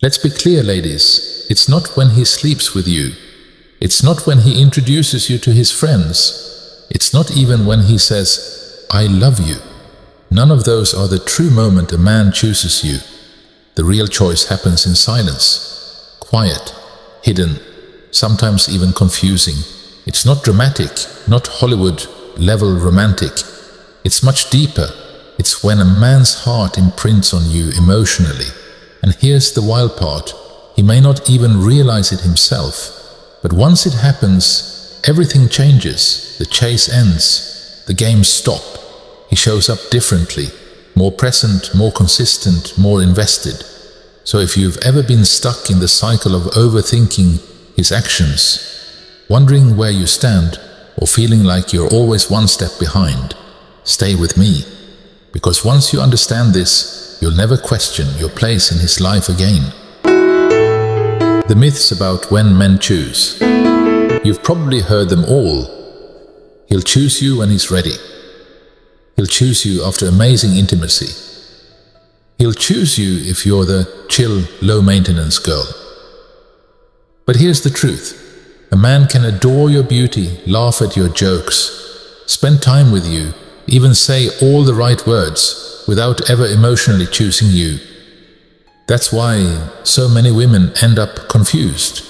Let's be clear, ladies, it's not when he sleeps with you. It's not when he introduces you to his friends. It's not even when he says, "I love you." None of those are the true moment a man chooses you. The real choice happens in silence, quiet, hidden, sometimes even confusing. It's not dramatic, not Hollywood-level romantic. It's much deeper. It's when a man's heart imprints on you emotionally. And here's the wild part. He may not even realize it himself. But once it happens, everything changes. The chase ends. The games stop. He shows up differently, more present, more consistent, more invested. So if you've ever been stuck in the cycle of overthinking his actions, wondering where you stand, or feeling like you're always one step behind, stay with me. Because once you understand this, you'll never question your place in his life again. The myths about when men choose. You've probably heard them all. He'll choose you when he's ready. He'll choose you after amazing intimacy. He'll choose you if you're the chill, low-maintenance girl. But here's the truth. A man can adore your beauty, laugh at your jokes, spend time with you, even say all the right words without ever emotionally choosing you. That's why so many women end up confused,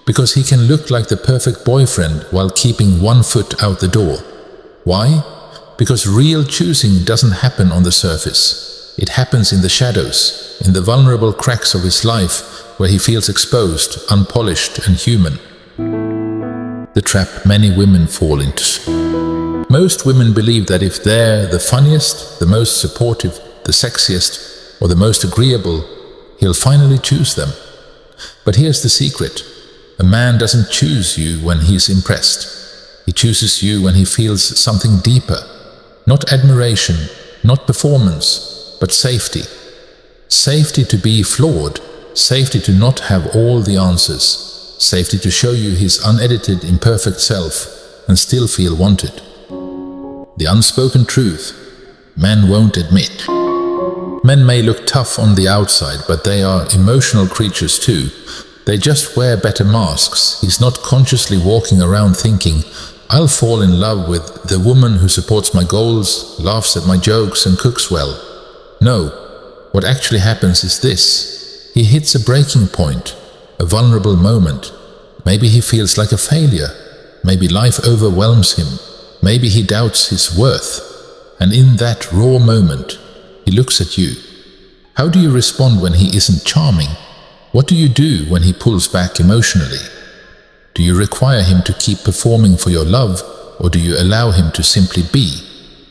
because he can look like the perfect boyfriend while keeping one foot out the door. Why? Because real choosing doesn't happen on the surface. It happens in the shadows, in the vulnerable cracks of his life where he feels exposed, unpolished and human. The trap many women fall into. Most women believe that if they're the funniest, the most supportive, the sexiest, or the most agreeable, he'll finally choose them. But here's the secret. A man doesn't choose you when he's impressed. He chooses you when he feels something deeper. Not admiration, not performance, but safety. Safety to be flawed, safety to not have all the answers, safety to show you his unedited, imperfect self and still feel wanted. The unspoken truth men won't admit. Men may look tough on the outside, but they are emotional creatures too. They just wear better masks. He's not consciously walking around thinking, "I'll fall in love with the woman who supports my goals, laughs at my jokes and cooks well." No, what actually happens is this. He hits a breaking point, a vulnerable moment. Maybe he feels like a failure. Maybe life overwhelms him. Maybe he doubts his worth. And in that raw moment, he looks at you. How do you respond when he isn't charming? What do you do when he pulls back emotionally? Do you require him to keep performing for your love, or do you allow him to simply be?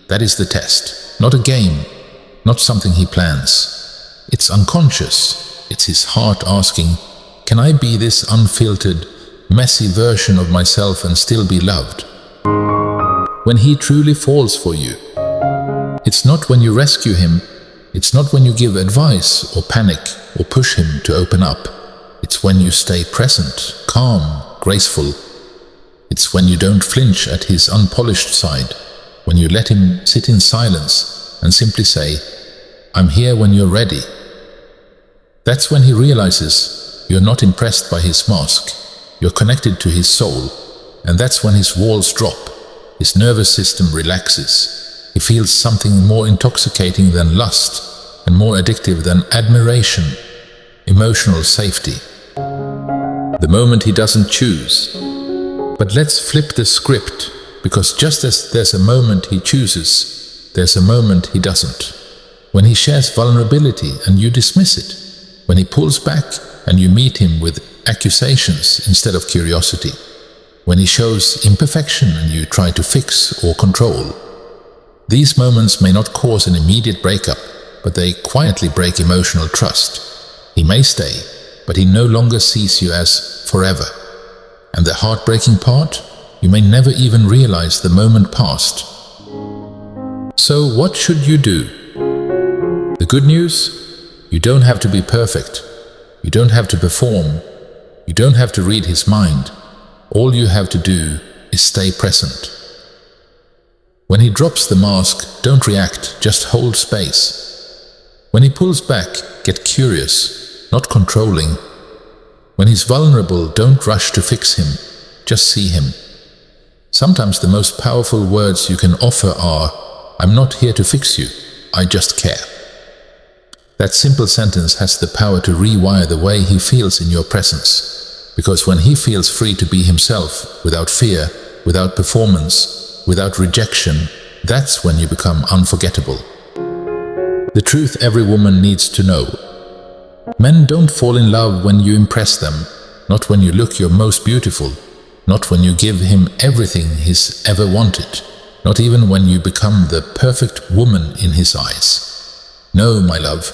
That is the test, not a game, not something he plans. It's unconscious. It's his heart asking, "Can I be this unfiltered, messy version of myself and still be loved?" When he truly falls for you, it's not when you rescue him, it's not when you give advice or panic or push him to open up. It's when you stay present, calm, graceful. It's when you don't flinch at his unpolished side, when you let him sit in silence and simply say, "I'm here when you're ready." That's when he realizes you're not impressed by his mask, you're connected to his soul, and that's when his walls drop, his nervous system relaxes. He feels something more intoxicating than lust and more addictive than admiration, emotional safety. The moment he doesn't choose. But let's flip the script, because just as there's a moment he chooses, there's a moment he doesn't. When he shares vulnerability and you dismiss it. When he pulls back and you meet him with accusations instead of curiosity. When he shows imperfection and you try to fix or control. These moments may not cause an immediate breakup, but they quietly break emotional trust. He may stay, but he no longer sees you as forever. And the heartbreaking part? You may never even realize the moment passed. So what should you do? The good news? You don't have to be perfect. You don't have to perform. You don't have to read his mind. All you have to do is stay present. When he drops the mask, don't react, just hold space. When he pulls back, get curious. not controlling. When he's vulnerable, don't rush to fix him. Just see him. Sometimes the most powerful words you can offer are, "I'm not here to fix you, I just care." That simple sentence has the power to rewire the way he feels in your presence. Because when he feels free to be himself, without fear, without performance, without rejection, that's when you become unforgettable. The truth every woman needs to know. Men don't fall in love when you impress them, not when you look your most beautiful, not when you give him everything he's ever wanted, not even when you become the perfect woman in his eyes. No, my love,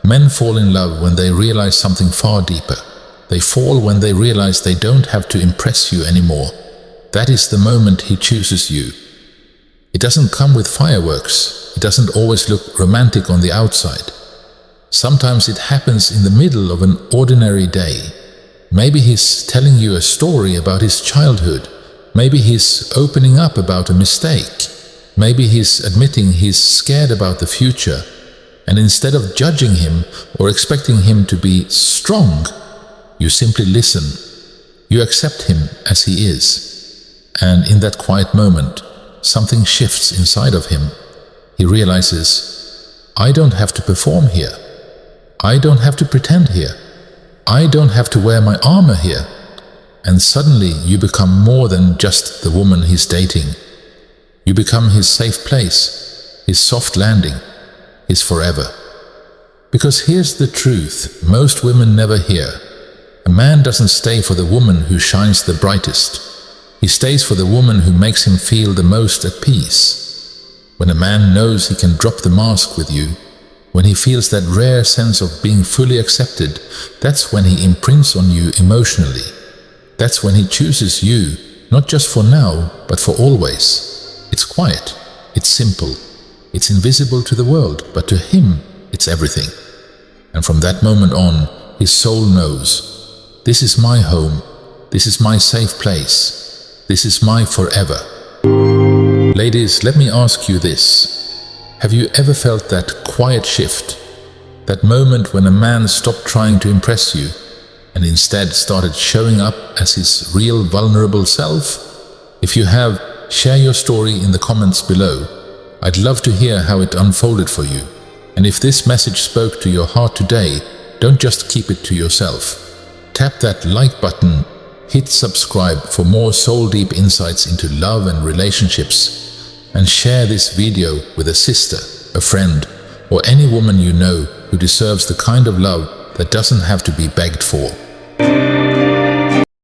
men fall in love when they realize something far deeper. They fall when they realize they don't have to impress you anymore. That is the moment he chooses you. It doesn't come with fireworks. It doesn't always look romantic on the outside. Sometimes it happens in the middle of an ordinary day. Maybe he's telling you a story about his childhood. Maybe he's opening up about a mistake. Maybe he's admitting he's scared about the future. And instead of judging him or expecting him to be strong, you simply listen. You accept him as he is. And in that quiet moment, something shifts inside of him. He realizes, I don't have to perform here. I don't have to pretend here. I don't have to wear my armor here. And suddenly you become more than just the woman he's dating. You become his safe place, his soft landing, his forever. Because here's the truth most women never hear. A man doesn't stay for the woman who shines the brightest. He stays for the woman who makes him feel the most at peace. When a man knows he can drop the mask with you, when he feels that rare sense of being fully accepted, that's when he imprints on you emotionally. That's when he chooses you, not just for now, but for always. It's quiet, it's simple, it's invisible to the world, but to him, it's everything. And from that moment on, his soul knows, this is my home, this is my safe place, this is my forever. Ladies, let me ask you this. Have you ever felt that quiet shift? That moment when a man stopped trying to impress you and instead started showing up as his real vulnerable self? If you have, share your story in the comments below. I'd love to hear how it unfolded for you. And if this message spoke to your heart today, don't just keep it to yourself. Tap that like button, hit subscribe for more soul-deep insights into love and relationships, and share this video with a sister, a friend, or any woman you know who deserves the kind of love that doesn't have to be begged for.